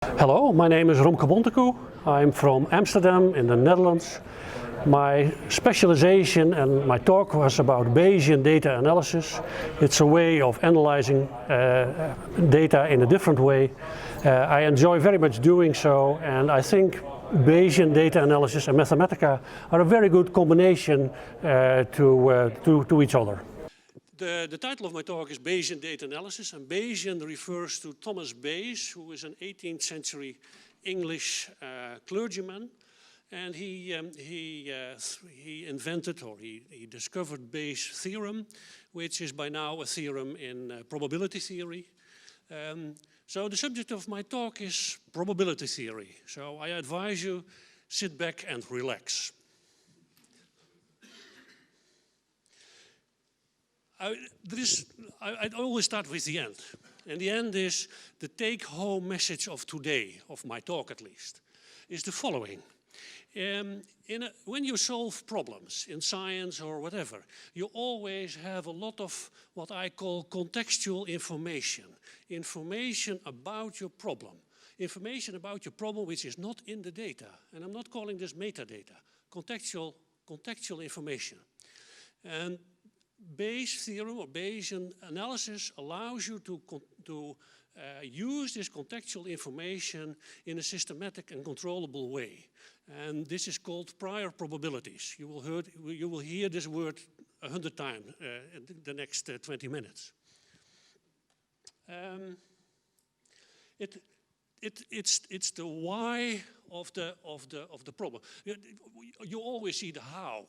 Hello, my name is Romke Bontekoe. I'm from Amsterdam in the Netherlands. My specialization and my talk was about Bayesian data analysis. It's a way of analyzing data in a different way. I enjoy very much doing so, and I think Bayesian data analysis and Mathematica are a very good combination to each other. The title of my talk is Bayesian data analysis, and Bayesian refers to Thomas Bayes, who is an 18th century English clergyman, and he invented, or he discovered Bayes' theorem, which is by now a theorem in probability theory. So the subject of my talk is probability theory. So I advise you, sit back and relax. I always start with the end. And the end is the take-home message of today, of my talk at least, is the following. When you solve problems in science or whatever, you always have a lot of what I call contextual information. Information about your problem. Information about your problem which is not in the data. And I'm not calling this metadata. Contextual information. And Bayes' theorem or Bayesian analysis allows you to use this contextual information in a systematic and controllable way. And this is called prior probabilities. You will hear this word 100 times in the next 20 minutes. It's the why of the problem. You always see the how,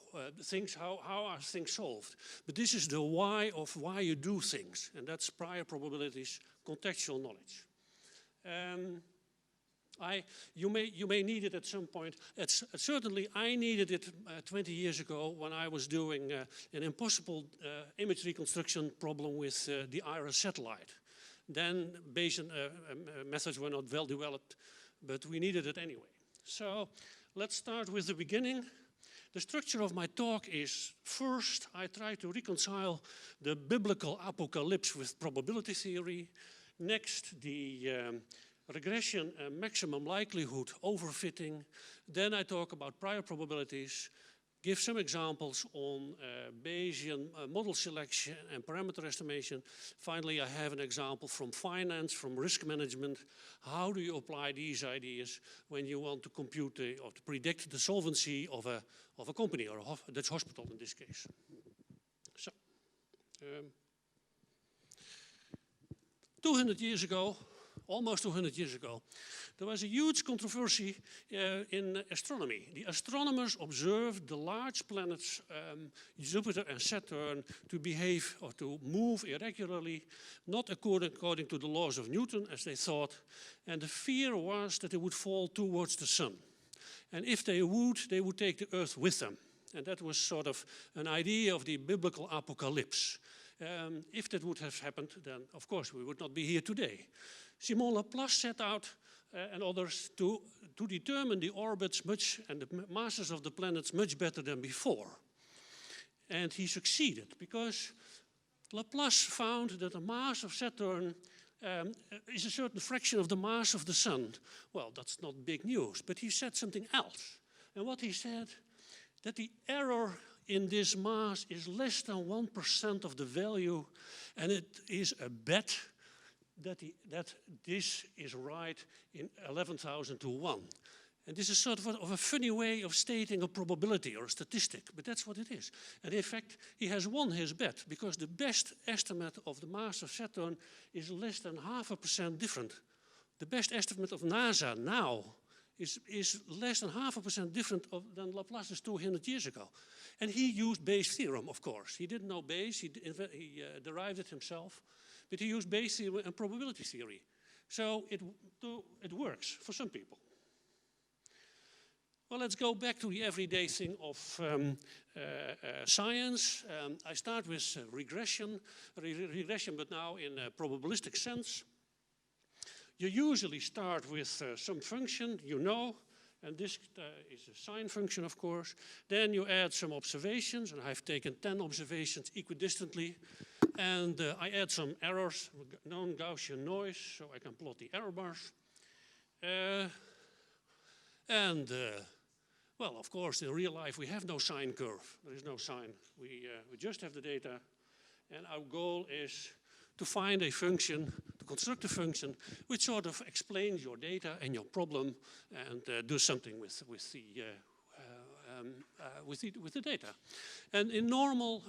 how are things solved. But this is the why of why you do things, and that's prior probabilities, contextual knowledge. You may need it at some point. Certainly, I needed it 20 years ago when I was doing an impossible image reconstruction problem with the IRIS satellite. Then Bayesian methods were not well developed, but we needed it anyway. So let's start with the beginning. The structure of my talk is, first, I try to reconcile the biblical apocalypse with probability theory. Next, the regression maximum likelihood overfitting. Then I talk about prior probabilities, give some examples on Bayesian model selection and parameter estimation. Finally, I have an example from finance, from risk management. How do you apply these ideas when you want to compute or to predict the solvency of a company, or a Dutch hospital in this case? So, 200 years ago, almost 200 years ago, there was a huge controversy in astronomy. The astronomers observed the large planets, Jupiter and Saturn, to behave or to move irregularly, not according to the laws of Newton, as they thought. And the fear was that they would fall towards the sun. And if they would take the Earth with them. And that was sort of an idea of the biblical apocalypse. If that would have happened, then of course we would not be here today. Simon Laplace set out and others to determine the orbits and the masses of the planets much better than before. And he succeeded because Laplace found that the mass of Saturn is a certain fraction of the mass of the Sun. Well, that's not big news, but he said something else. And what he said, that the error in this mass is less than 1% of the value, and it is a bet that this is right in 11,000 to 1. And this is sort of a funny way of stating a probability or a statistic, but that's what it is. And in fact, he has won his bet, because the best estimate of the mass of Saturn is less than 0.5% different. The best estimate of NASA now is less than 0.5% different than Laplace's 200 years ago. And he used Bayes' theorem, of course. He didn't know Bayes, he derived it himself. But he used Bayes' theory and probability theory. So it works for some people. Well, let's go back to the everyday thing of science. I start with regression, but now in a probabilistic sense. You usually start with some function, you know, and this is a sine function, of course. Then you add some observations, and I've taken 10 observations equidistantly. And I add some errors, known Gaussian noise, so I can plot the error bars. And well, of course, in real life, we have no sine curve. There is no sine. We just have the data. And our goal is to find a function, to construct a function, which sort of explains your data and your problem and do something with the data. And in normal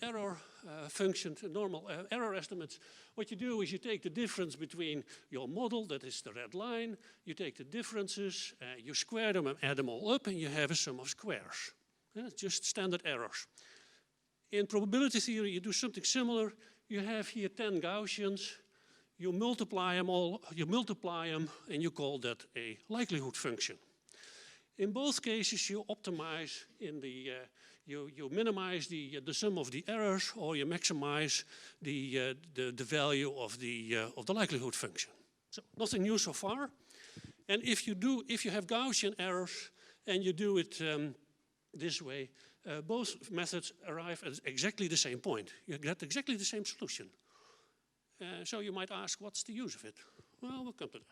error functions, normal error estimates, what you do is you take the difference between your model, that is the red line, you take the differences, you square them and add them all up, and you have a sum of squares. Just standard errors. In probability theory, you do something similar. You have here 10 Gaussians. You multiply them all, and you call that a likelihood function. In both cases, you optimize in the, you minimize the sum of the errors, or you maximize the value of the likelihood function. So nothing new so far. And if you have Gaussian errors and you do it this way, both methods arrive at exactly the same point. You get exactly the same solution. So you might ask, what's the use of it? Well, we'll come to that.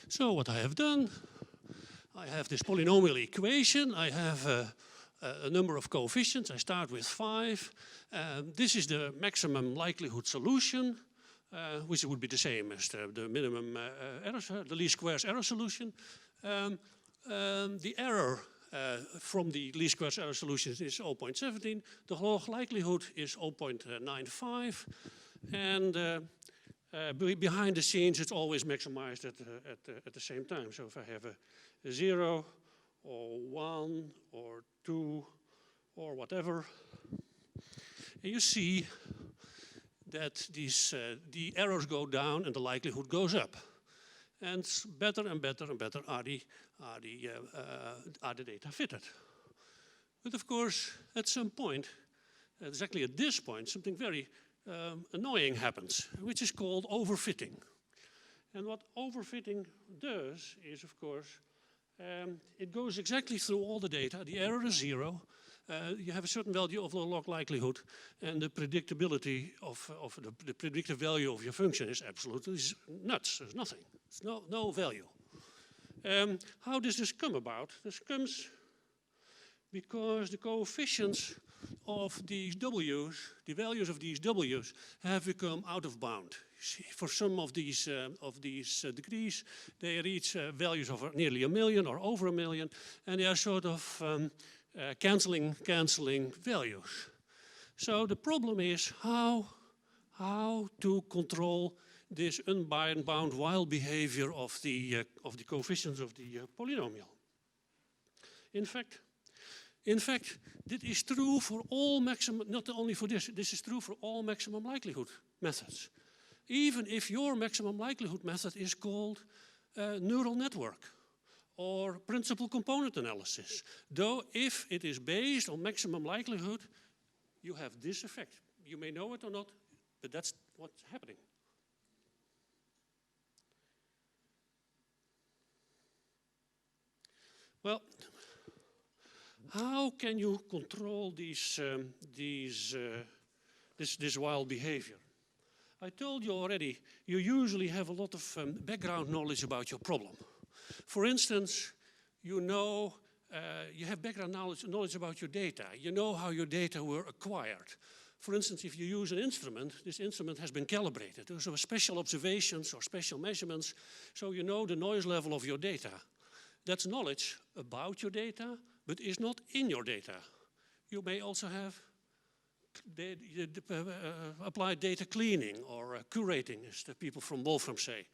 So what I have done, I have this polynomial equation. I have a number of coefficients. I start with 5. This is the maximum likelihood solution, which would be the same as the minimum error, the least squares error solution. The error from the least squares error solution is 0.17. The log likelihood is 0.95. And behind the scenes, it's always maximized at the same time. So if I have a 0 or 1 or 2 or whatever, and you see that the errors go down and the likelihood goes up. And better and better and better are the data fitted. But of course, at some point, exactly at this point, something very annoying happens, which is called overfitting. And what overfitting does is, of course, it goes exactly through all the data. The error is 0. You have a certain value of the log likelihood, and the predictability of the predictive value of your function is absolutely nuts. There's nothing. There's no value. How does this come about? This comes because the coefficients of these W's, the values of these W's, have become out of bound. For some of these degrees, they reach values of nearly 1 million or over 1 million, and they are sort of canceling values. So the problem is how to control this unbound wild behavior of the coefficients of the polynomial. In fact, this is true for all maximum, not only for this is true for all maximum likelihood methods. Even if your maximum likelihood method is called neural network or principal component analysis. Though if it is based on maximum likelihood, you have this effect. You may know it or not, but that's what's happening. Well, how can you control this wild behavior? I told you already, you usually have a lot of background knowledge about your problem. For instance, you have background knowledge about your data. You know how your data were acquired. For instance, if you use an instrument, this instrument has been calibrated. Those are special observations or special measurements, so you know the noise level of your data. That's knowledge about your data, but is not in your data. You may also have applied data cleaning or curating, as the people from Wolfram say.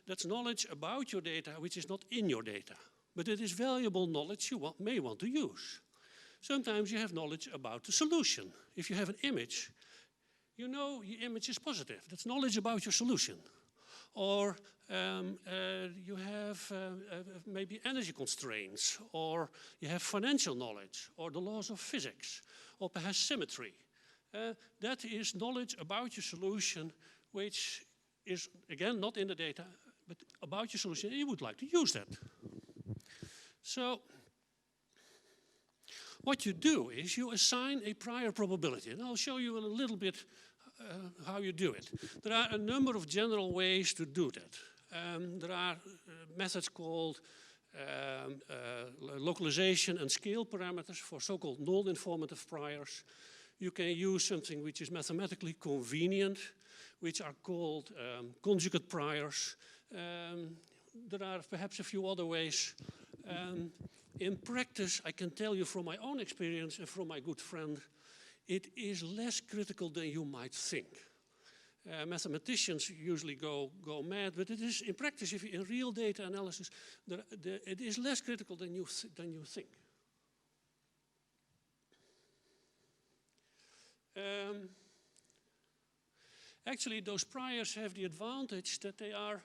That's knowledge about your data which is not in your data, but it is valuable knowledge you may want to use. Sometimes you have knowledge about the solution. If you have an image, you know your image is positive. That's knowledge about your solution. Or you have maybe energy constraints, or you have financial knowledge, or the laws of physics, or perhaps symmetry. That is knowledge about your solution, which is, again, not in the data, but about your solution, and you would like to use that. So, what you do is you assign a prior probability. And I'll show you a little bit how you do it. There are a number of general ways to do that. There are methods called localization and scale parameters for so-called non-informative priors. You can use something which is mathematically convenient, which are called conjugate priors. There are perhaps a few other ways. In practice, I can tell you from my own experience and from my good friend, it is less critical than you might think. Mathematicians usually go mad, but it is in practice, if in real data analysis, it is less critical than you think. Actually, those priors have the advantage that they are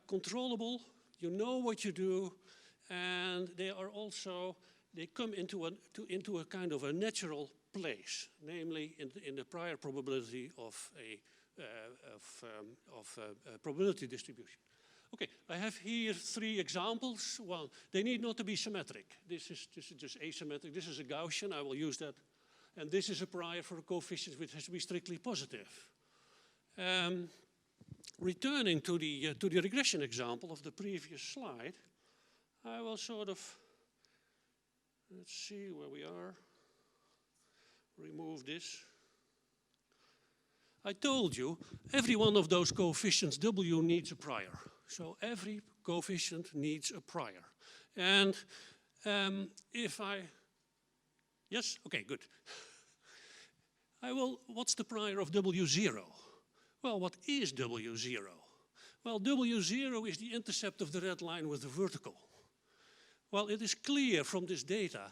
controllable. You know what you do, and they come into a kind of a natural place, namely in the prior probability of a probability distribution. Okay, I have here 3 examples. Well, they need not to be symmetric. This is just asymmetric. This is a Gaussian. I will use that. And this is a prior for a coefficient which has to be strictly positive. Returning to the regression example of the previous slide, I will sort of, let's see where we are, remove this. I told you, every one of those coefficients W needs a prior. So every coefficient needs a prior. And yes, okay, good. What's the prior of W0? Well, what is W0? Well, W0 is the intercept of the red line with the vertical. Well, it is clear from this data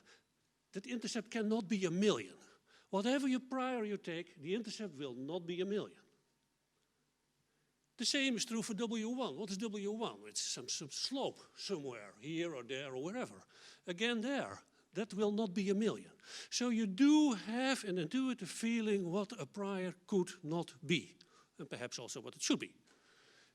that the intercept cannot be 1,000,000. Whatever your prior you take, the intercept will not be 1,000,000. The same is true for W1. What is W1? It's some slope somewhere, here or there or wherever. Again there, that will not be 1,000,000. So you do have an intuitive feeling what a prior could not be, and perhaps also what it should be.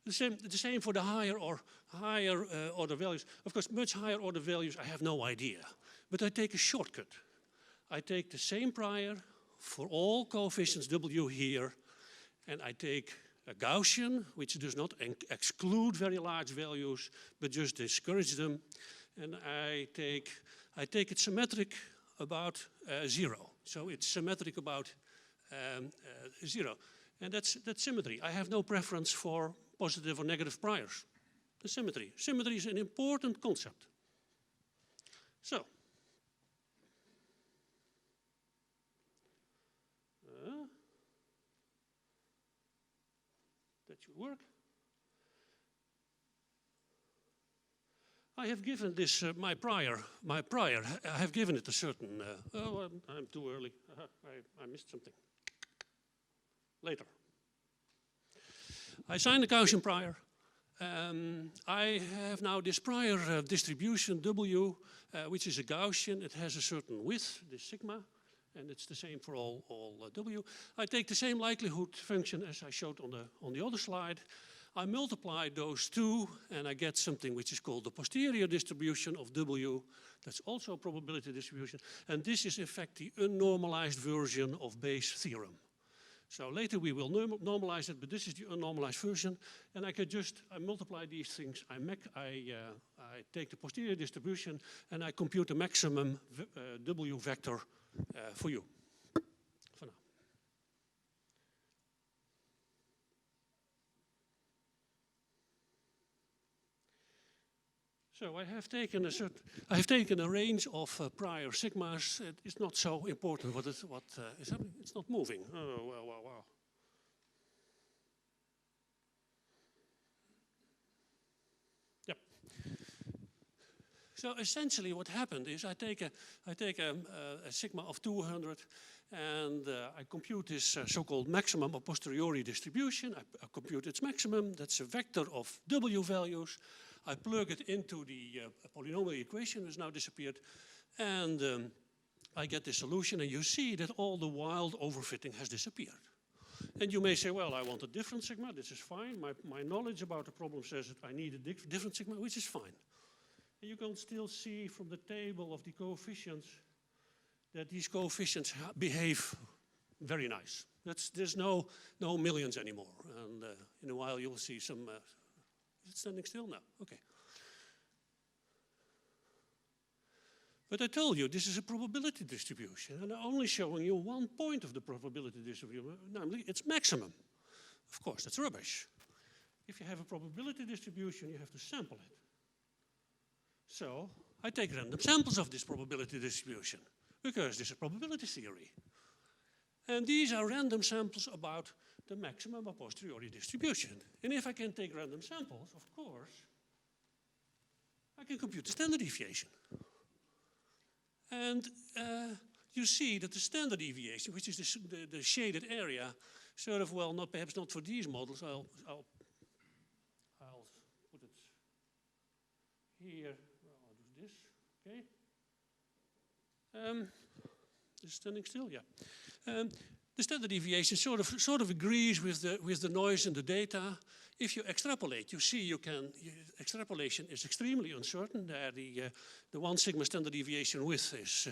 The same for the higher order values. Of course, much higher order values, I have no idea. But I take a shortcut. I take the same prior for all coefficients W here, and I take a Gaussian, which does not exclude very large values, but just discourage them. And I take it symmetric about 0. So it's symmetric about 0. And that's symmetry. I have no preference for positive or negative priors. The symmetry. Symmetry is an important concept. So, that should work. I have given this my prior. I have given it a certain. I'm too early. I missed something. Later. I signed the Gaussian prior. I have now this prior distribution W, which is a Gaussian. It has a certain width, this sigma, and it's the same for all W. I take the same likelihood function as I showed on the other slide. I multiply those two, and I get something which is called the posterior distribution of W. That's also a probability distribution. And this is, in fact, the unnormalized version of Bayes' theorem. So later we will normalize it, but this is the unnormalized version. And I multiply these things. I take the posterior distribution, and I compute the maximum W vector for you. For now. So I have taken a range of prior sigmas. It's not so important what is happening. It's not moving. Oh, wow. Yep. So essentially, what happened is I take a sigma of 200, and I compute this so-called maximum a posteriori distribution. I compute its maximum. That's a vector of W values. I plug it into the polynomial equation, which now disappeared, and I get the solution, and you see that all the wild overfitting has disappeared. And you may say, well, I want a different sigma, this is fine. My knowledge about the problem says that I need a different sigma, which is fine. And you can still see from the table of the coefficients that these coefficients behave very nice. There's no millions anymore. And in a while you'll see some, is it standing still now? Okay. But I told you this is a probability distribution, and I'm only showing you one point of the probability distribution, namely its maximum. Of course, that's rubbish. If you have a probability distribution, you have to sample it. So I take random samples of this probability distribution, because this is probability theory. And these are random samples about the maximum a posteriori distribution. And if I can take random samples, of course, I can compute the standard deviation. And you see that the standard deviation, which is the shaded area, sort of, well, perhaps not for these models. I'll put it here. Well, I'll do this. Okay. Is standing still? Yeah. The standard deviation sort of agrees with the noise in the data. If you extrapolate, you see extrapolation is extremely uncertain. The 1 sigma standard deviation width is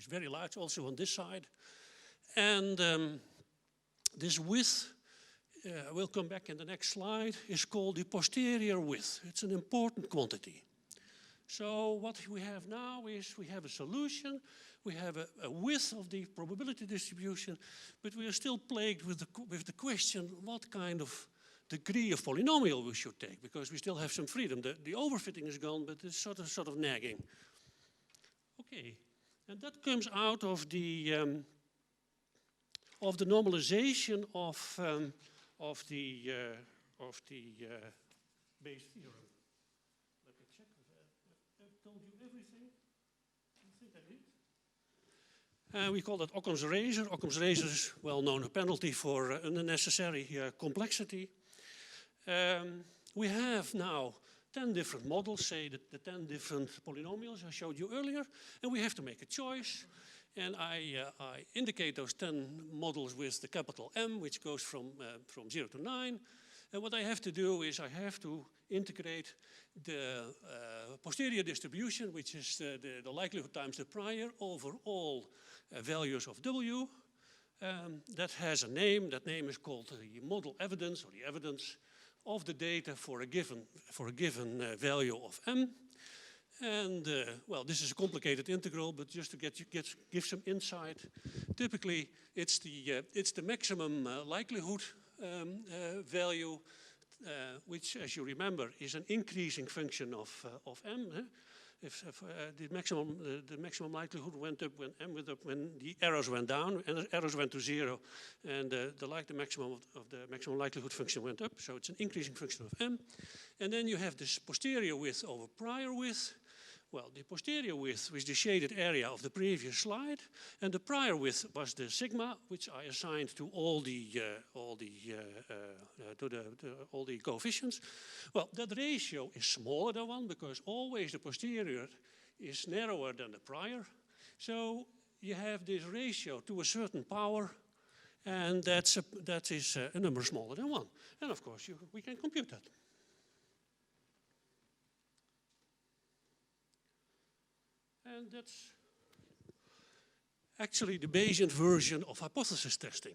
very large, also on this side. And this width, we'll come back in the next slide, is called the posterior width. It's an important quantity. So what we have now is we have a solution, we have a width of the probability distribution, but we are still plagued with the question what kind of degree of polynomial we should take, because we still have some freedom. The overfitting is gone, but it's sort of nagging. Okay, and that comes out of the normalization of the Bayes theorem. Let me check. I've told you everything. I think I did. We call that Occam's razor. Occam's razor is well-known a penalty for unnecessary complexity. We have now 10 different models, say the 10 different polynomials I showed you earlier, and we have to make a choice. And I indicate those 10 models with the capital M, which goes from 0 to 9. And what I have to do is I have to integrate the posterior distribution, which is the likelihood times the prior, over all values of W. That has a name. That name is called the model evidence, or the evidence of the data for a given value of M. And well, this is a complicated integral, but just to give some insight, typically it's the maximum likelihood value, which, as you remember, is an increasing function of M. If the maximum likelihood went up when M went up, when the arrows went down, and the arrows went to 0, and the maximum of the maximum likelihood function went up. So it's an increasing function of M. And then you have this posterior width over prior width. Well, the posterior width was the shaded area of the previous slide, and the prior width was the sigma, which I assigned to all the coefficients. Well, that ratio is smaller than 1 because always the posterior is narrower than the prior. So you have this ratio to a certain power, and that is a number smaller than 1. And of course, we can compute that. And that's actually the Bayesian version of hypothesis testing.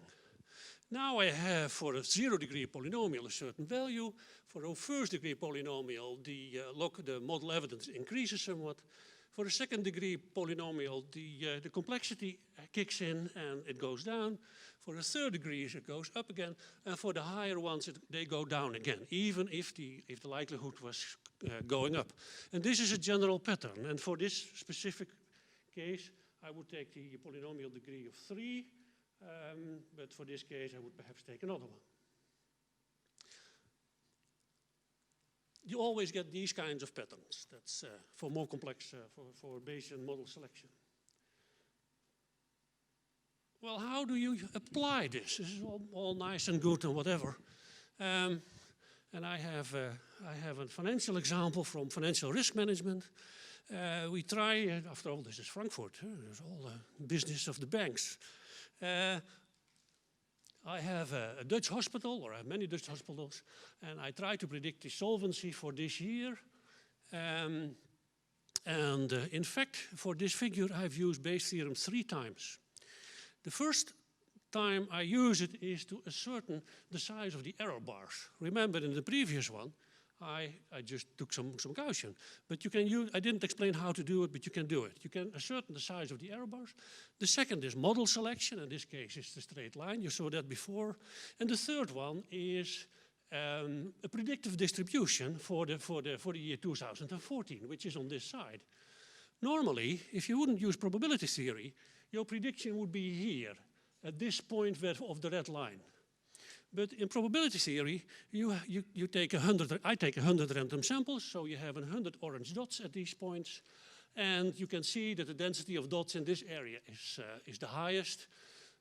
Now I have for a 0-degree polynomial a certain value. For a first-degree polynomial, the model evidence increases somewhat. For a second-degree polynomial, the complexity kicks in and it goes down. For a third degree, it goes up again. And for the higher ones, they go down again, even if the likelihood was going up. And this is a general pattern. And for this specific case, I would take the polynomial degree of 3. But for this case, I would perhaps take another one. You always get these kinds of patterns. That's for more complex, for Bayesian model selection. Well, how do you apply this? This is all nice and good and whatever. And I have a financial example from financial risk management. We try, after all, this is Frankfurt. There's all the business of the banks. I have a Dutch hospital, or I have many Dutch hospitals, and I try to predict the solvency for this year. And in fact, for this figure, I've used Bayes' theorem 3 times. The first time I use it is to ascertain the size of the error bars. Remember, in the previous one, I just took some Gaussian. But you can use, I didn't explain how to do it, but you can do it. You can ascertain the size of the error bars. The second is model selection. In this case, it's the straight line. You saw that before. And the third one is a predictive distribution for the year 2014, which is on this side. Normally, if you wouldn't use probability theory, your prediction would be here, at this point of the red line. But in probability theory, you take 100, I take 100 random samples, so you have 100 orange dots at these points, and you can see that the density of dots in this area is the highest.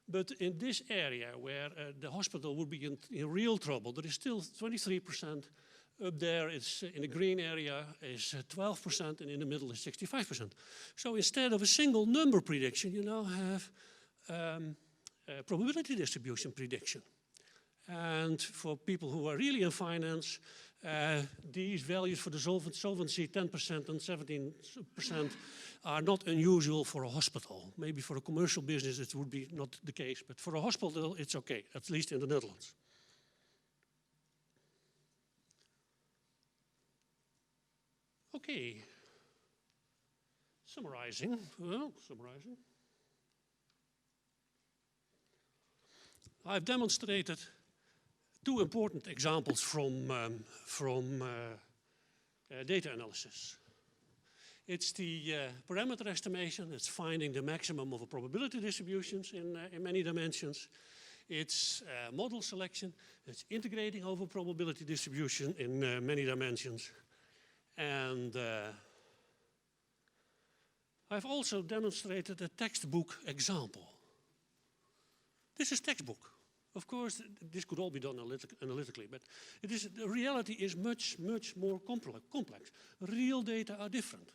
But in this area, where the hospital would be in real trouble, there is still 23%. Up there, it's in the green area is 12%, and in the middle is 65%. So instead of a single number prediction, you now have a probability distribution prediction. And for people who are really in finance, these values for the solvency 10% and 17% are not unusual for a hospital. Maybe for a commercial business it would be not the case, but for a hospital it's okay, at least in the Netherlands. Okay, summarizing. I've demonstrated 2 important examples from data analysis. It's the parameter estimation. It's finding the maximum of a probability distributions in many dimensions. It's model selection. It's integrating over probability distribution in many dimensions. And I've also demonstrated a textbook example. This is textbook. Of course, this could all be done analytically, but the reality is much, much more complex. Real data are different.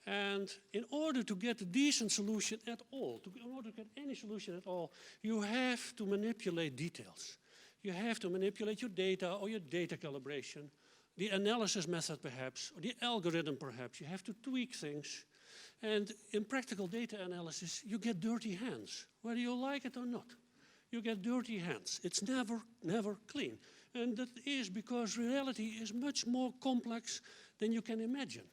And in order to get a decent solution at all, in order to get any solution at all, you have to manipulate details. You have to manipulate your data or your data calibration, the analysis method perhaps, or the algorithm perhaps. You have to tweak things. And in practical data analysis, you get dirty hands, whether you like it or not. You get dirty hands. It's never clean. And that is because reality is much more complex than you can imagine.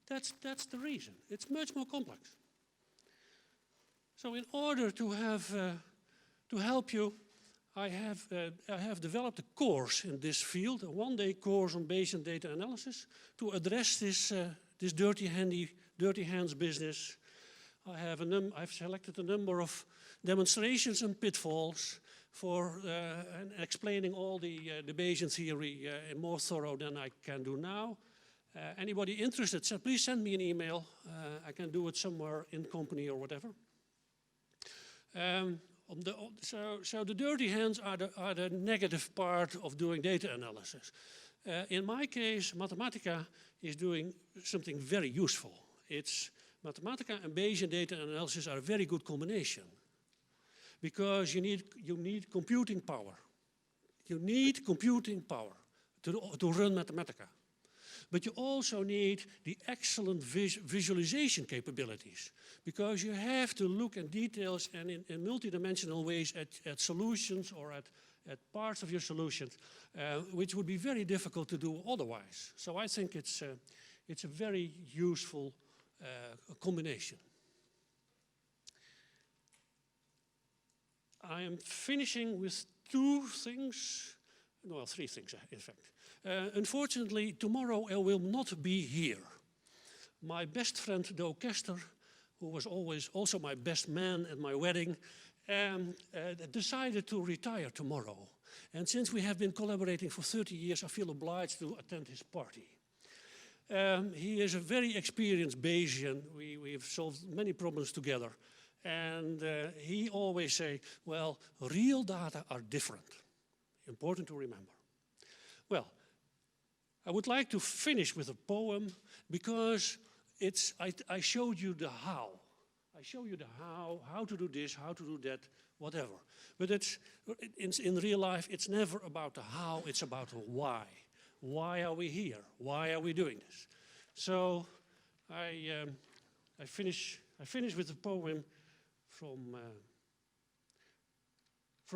That's the reason. It's much more complex. So in order to help you, I have developed a course in this field, a 1-day course on Bayesian data analysis to address this dirty hands business. I've selected a number of demonstrations and pitfalls for explaining all the Bayesian theory more thorough than I can do now. Anybody interested, please send me an email. I can do it somewhere in company or whatever. So the dirty hands are the negative part of doing data analysis. In my case, Mathematica is doing something very useful. Mathematica and Bayesian data analysis are a very good combination because you need computing power. You need computing power to run Mathematica. But you also need the excellent visualization capabilities because you have to look at details and in multidimensional ways at solutions or at parts of your solutions, which would be very difficult to do otherwise. So I think it's a very useful combination. I am finishing with 3 things, in fact. Unfortunately, tomorrow I will not be here. My best friend, Do Kester, who was always also my best man at my wedding, decided to retire tomorrow. And since we have been collaborating for 30 years, I feel obliged to attend his party. He is a very experienced Bayesian. We've solved many problems together. And he always say, well, real data are different. Important to remember. Well, I would like to finish with a poem because I showed you the how. I show you the how to do this, how to do that, whatever. But in real life, it's never about the how, it's about the why. Why are we here? Why are we doing this? So I finish with a poem from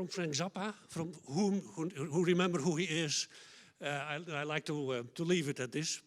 Frank Zappa, from who remember who he is. I like to leave it at this.